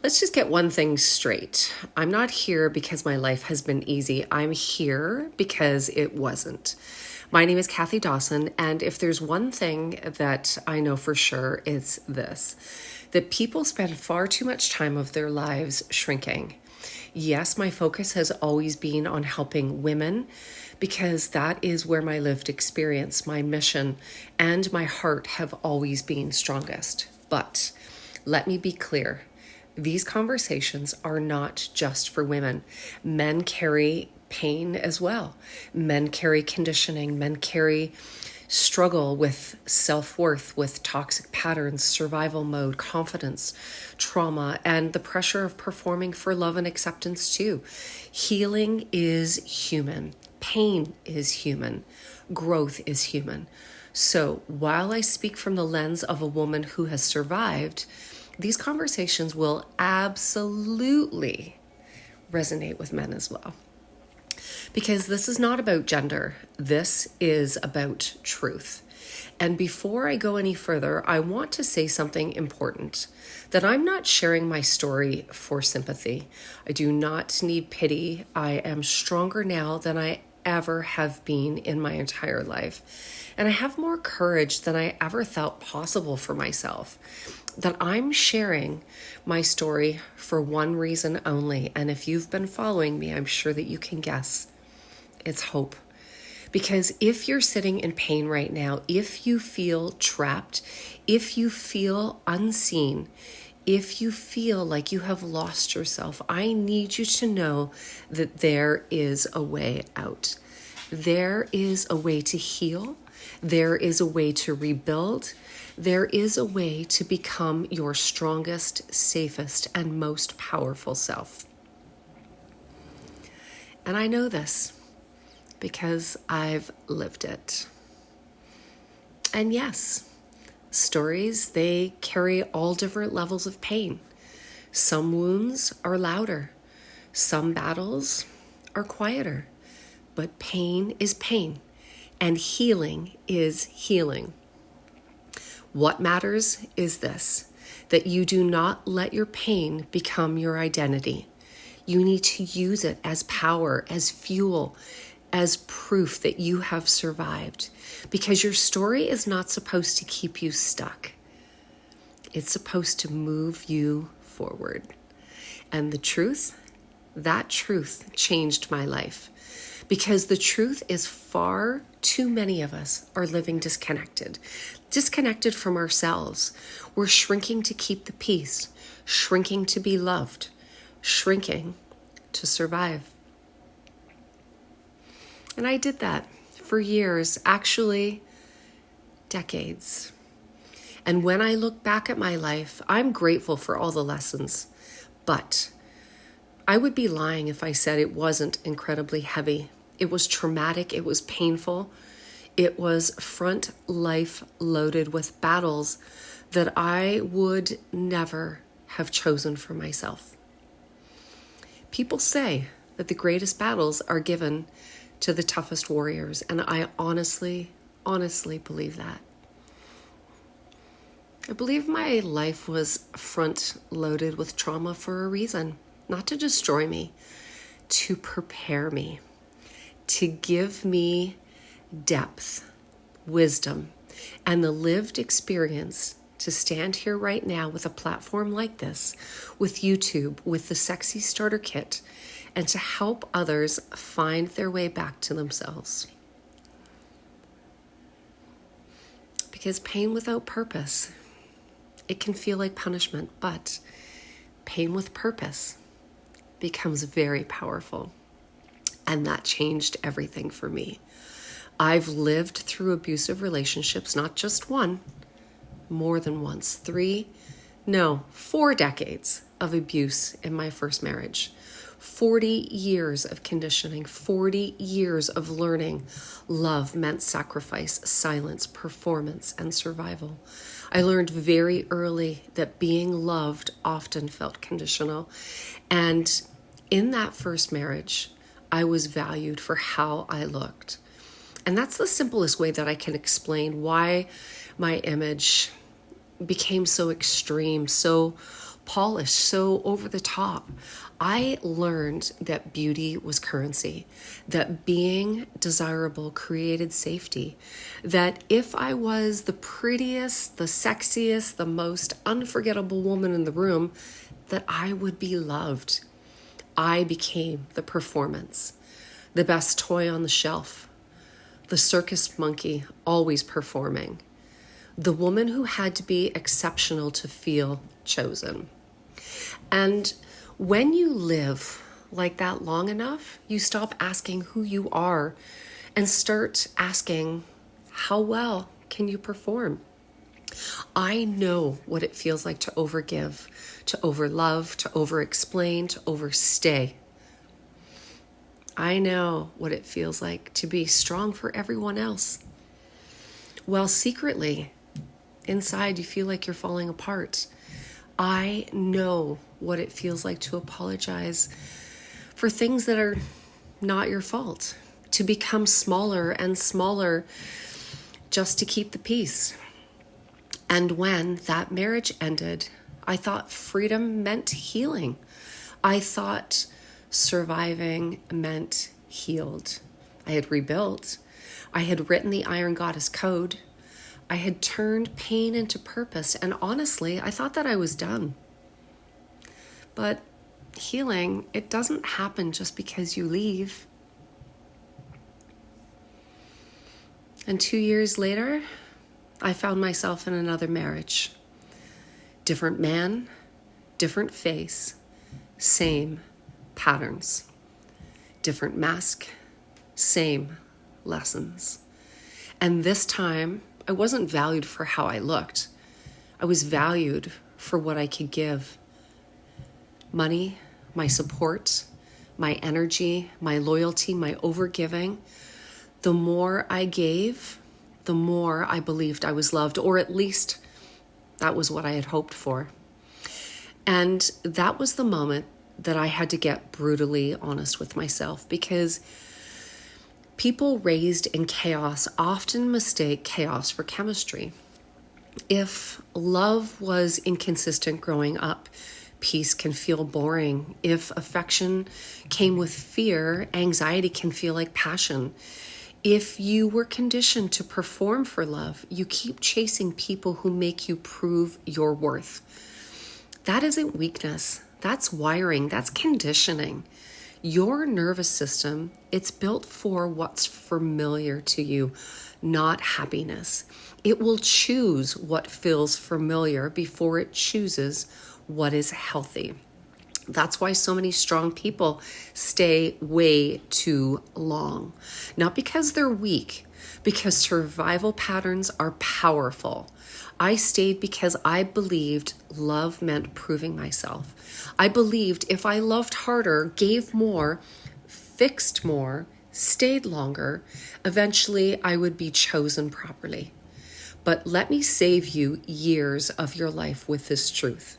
Let's just get one thing straight. I'm not here because my life has been easy. I'm here because it wasn't. My name is Kathy Dawson, and if there's one thing that I know for sure, it's this: that people spend far too much time of their lives shrinking. Yes, my focus has always been on helping women because that is where my lived experience, my mission, and my heart have always been strongest. But let me be clear. These conversations are not just for women. Men carry pain as well. Men carry conditioning. Men carry struggle with self-worth, with toxic patterns, survival mode, confidence, trauma, and the pressure of performing for love and acceptance too. Healing is human. Pain is human. Growth is human. So while I speak from the lens of a woman who has survived, these conversations will absolutely resonate with men as well. Because this is not about gender. This is about truth. And before I go any further, I want to say something important, that I'm not sharing my story for sympathy. I do not need pity. I am stronger now than I ever have been in my entire life. And I have more courage than I ever thought possible for myself. That I'm sharing my story for one reason only. And if you've been following me, I'm sure that you can guess. It's hope. Because if you're sitting in pain right now, if you feel trapped, if you feel unseen, if you feel like you have lost yourself, I need you to know that there is a way out. There is a way to heal. There is a way to rebuild. There is a way to become your strongest, safest, and most powerful self. And I know this because I've lived it. And yes, stories, they carry all different levels of pain. Some wounds are louder. Some battles are quieter. But pain is pain, and healing is healing. What matters is this: that you do not let your pain become your identity. You need to use it as power, as fuel, as proof that you have survived. Because your story is not supposed to keep you stuck. It's supposed to move you forward. And the truth, that truth changed my life. Because the truth is, far too many of us are living disconnected from ourselves. We're shrinking to keep the peace, shrinking to be loved, shrinking to survive. And I did that for years, actually decades. And when I look back at my life, I'm grateful for all the lessons, but I would be lying if I said it wasn't incredibly heavy. It was traumatic. It was painful. It was front life loaded with battles that I would never have chosen for myself. People say that the greatest battles are given to the toughest warriors, and I honestly believe that. I believe my life was front loaded with trauma for a reason, not to destroy me, to prepare me, to give me depth, wisdom, and the lived experience to stand here right now with a platform like this, with YouTube, with the Sexy Starter Kit, and to help others find their way back to themselves. Because pain without purpose, it can feel like punishment, but pain with purpose becomes very powerful. And that changed everything for me. I've lived through abusive relationships, not just one, more than once. 4 decades of abuse in my first marriage. 40 years of conditioning, 40 years of learning love meant sacrifice, silence, performance, and survival. I learned very early that being loved often felt conditional. And in that first marriage, I was valued for how I looked. And that's the simplest way that I can explain why my image became so extreme, so polished, so over the top. I learned that beauty was currency, that being desirable created safety, that if I was the prettiest, the sexiest, the most unforgettable woman in the room, that I would be loved. I became the performance, the best toy on the shelf, the circus monkey always performing, the woman who had to be exceptional to feel chosen. And when you live like that long enough, you stop asking who you are and start asking, how well can you perform? I know what it feels like to overgive, to overlove, to overexplain, to overstay. I know what it feels like to be strong for everyone else, while secretly, inside you feel like you're falling apart. I know what it feels like to apologize for things that are not your fault, to become smaller and smaller just to keep the peace. And when that marriage ended, I thought freedom meant healing. I thought surviving meant healed. I had rebuilt. I had written the Iron Goddess code. I had turned pain into purpose. And honestly, I thought that I was done. But healing, it doesn't happen just because you leave. And 2 years later, I found myself in another marriage. Different man, different face, same patterns. Different mask, same lessons. And this time, I wasn't valued for how I looked. I was valued for what I could give. Money, my support, my energy, my loyalty, my overgiving. The more I gave, the more I believed I was loved, or at least that was what I had hoped for. And that was the moment that I had to get brutally honest with myself, because people raised in chaos often mistake chaos for chemistry. If love was inconsistent growing up, peace can feel boring. If affection came with fear, anxiety can feel like passion. If you were conditioned to perform for love, you keep chasing people who make you prove your worth. That isn't weakness. That's wiring. That's conditioning. Your nervous system, it's built for what's familiar to you, not happiness. It will choose what feels familiar before it chooses what is healthy. That's why so many strong people stay way too long. Not because they're weak, because survival patterns are powerful. I stayed because I believed love meant proving myself. I believed if I loved harder, gave more, fixed more, stayed longer, eventually I would be chosen properly. But let me save you years of your life with this truth.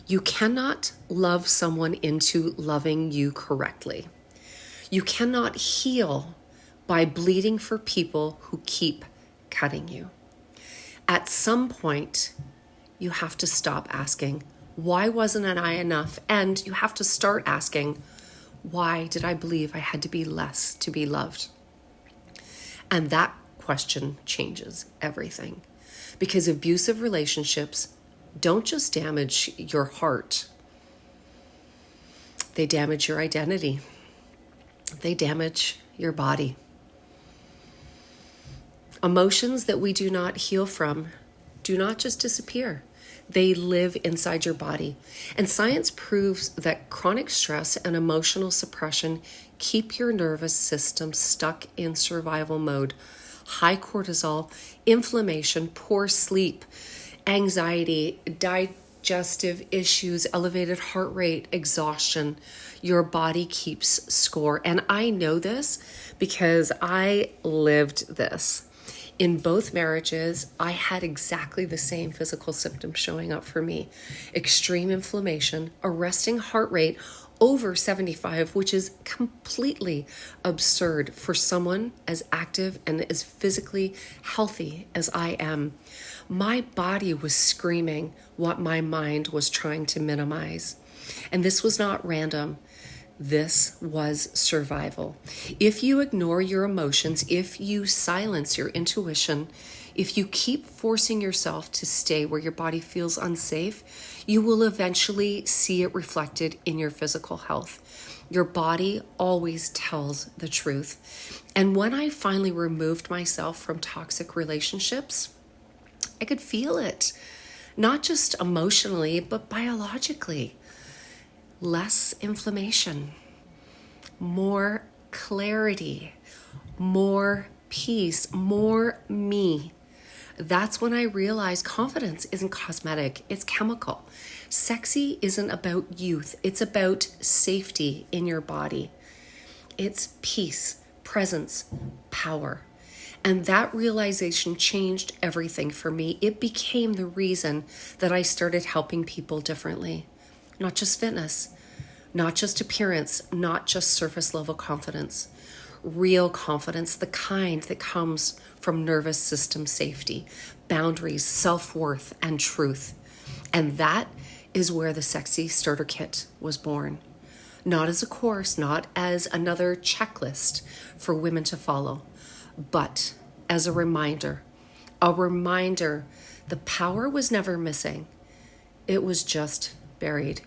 You cannot love someone into loving you correctly. You cannot heal by bleeding for people who keep cutting you. At some point, you have to stop asking, why wasn't I enough? And you have to start asking, why did I believe I had to be less to be loved? And that question changes everything. Because abusive relationships don't just damage your heart. They damage your identity. They damage your body. Emotions that we do not heal from do not just disappear. They live inside your body. And science proves that chronic stress and emotional suppression keep your nervous system stuck in survival mode. High cortisol, inflammation, poor sleep, anxiety, digestive issues, elevated heart rate, exhaustion. Your body keeps score. And I know this because I lived this. In both marriages, I had exactly the same physical symptoms showing up for me. Extreme inflammation, a resting heart rate over 75, which is completely absurd for someone as active and as physically healthy as I am. My body was screaming what my mind was trying to minimize. And this was not random. This was survival. If you ignore your emotions, if you silence your intuition, if you keep forcing yourself to stay where your body feels unsafe, you will eventually see it reflected in your physical health. Your body always tells the truth. And when I finally removed myself from toxic relationships, I could feel it, not just emotionally, but biologically. Less inflammation, more clarity, more peace, more me. That's when I realized confidence isn't cosmetic, it's chemical. Sexy isn't about youth, it's about safety in your body. It's peace, presence, power. And that realization changed everything for me. It became the reason that I started helping people differently. Not just fitness, not just appearance, not just surface level confidence. Real confidence, the kind that comes from nervous system safety, boundaries, self-worth, and truth. And that is where the Sexy Starter Kit was born. Not as a course, not as another checklist for women to follow, but as a reminder the power was never missing. It was just buried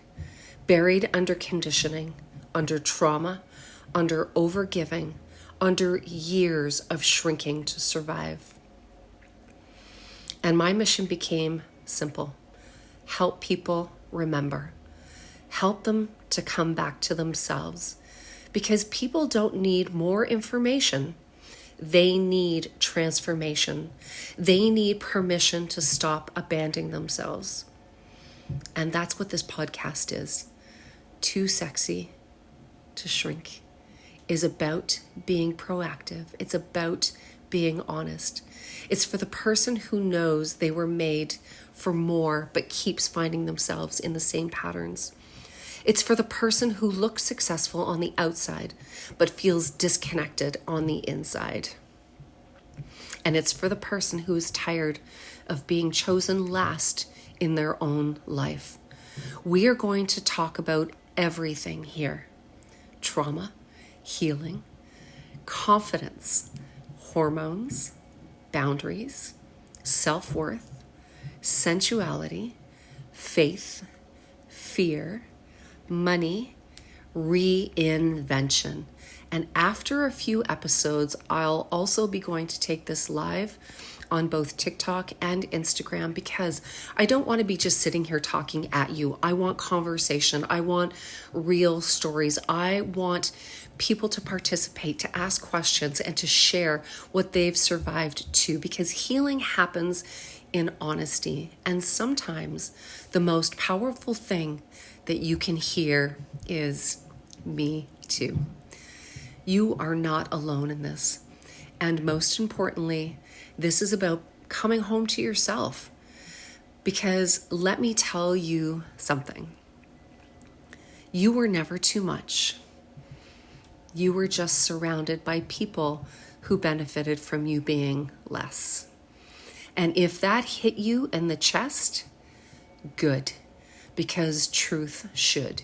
under conditioning, under trauma, under overgiving, under years of shrinking to survive. And my mission became simple: help people remember, help them to come back to themselves, because people don't need more information. They need transformation. They need permission to stop abandoning themselves. And that's what this podcast is. Too Sexy to Shrink is about being proactive. It's about being honest. It's for the person who knows they were made for more but keeps finding themselves in the same patterns. It's for the person who looks successful on the outside but feels disconnected on the inside. And it's for the person who is tired of being chosen last in their own life. We are going to talk about everything here: trauma, healing, confidence, hormones, boundaries, self-worth, sensuality, faith, fear, money, reinvention. And after a few episodes, I'll also be going to take this live on both TikTok and Instagram, because I don't want to be just sitting here talking at you. I want conversation. I want real stories. I want people to participate, to ask questions, and to share what they've survived too, because healing happens in honesty. And sometimes the most powerful thing that you can hear is "me too." You are not alone in this. And most importantly, this is about coming home to yourself. Because let me tell you something. You were never too much. You were just surrounded by people who benefited from you being less. And if that hit you in the chest, good, because truth should.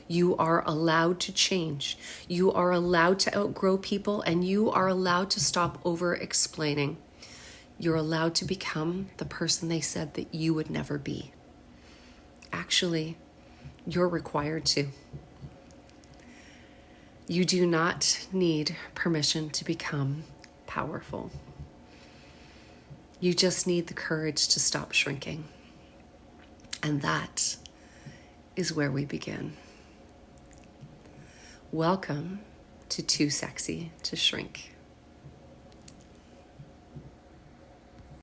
You are allowed to change. You are allowed to outgrow people, and you are allowed to stop over-explaining. You're allowed to become the person they said that you would never be. Actually, you're required to. You do not need permission to become powerful. You just need the courage to stop shrinking. And that is where we begin. Welcome to Too Sexy to Shrink.